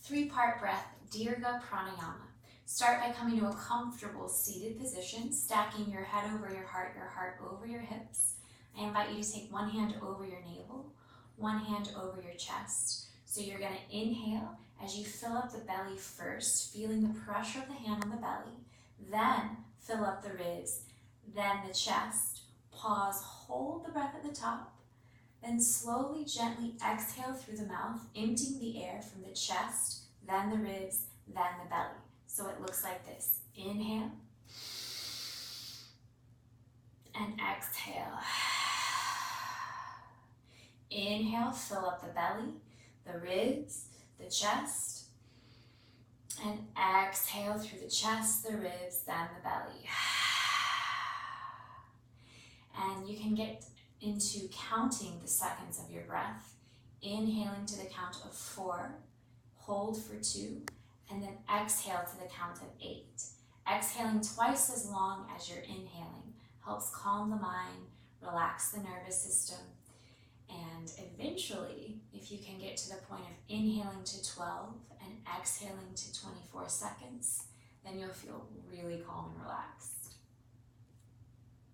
3-part breath, Dirga Pranayama. Start by coming to a comfortable seated position, stacking your head over your heart over your hips. I invite you to take one hand over your navel, one hand over your chest. So you're going to inhale as you fill up the belly first, feeling the pressure of the hand on the belly, then fill up the ribs, then the chest. Pause, hold the breath at the top, then slowly, gently exhale through the mouth, emptying the air from the chest, then the ribs, then the belly. So it looks like this. Inhale and exhale. Inhale, fill up the belly, the ribs, the chest, and exhale through the chest, the ribs, then the belly. And you can get into counting the seconds of your breath, inhaling to the count of 4, hold for 2, and then exhale to the count of 8. Exhaling twice as long as you're inhaling helps calm the mind, relax the nervous system, and eventually, if you can get to the point of inhaling to 12 and exhaling to 24 seconds, then you'll feel really calm and relaxed.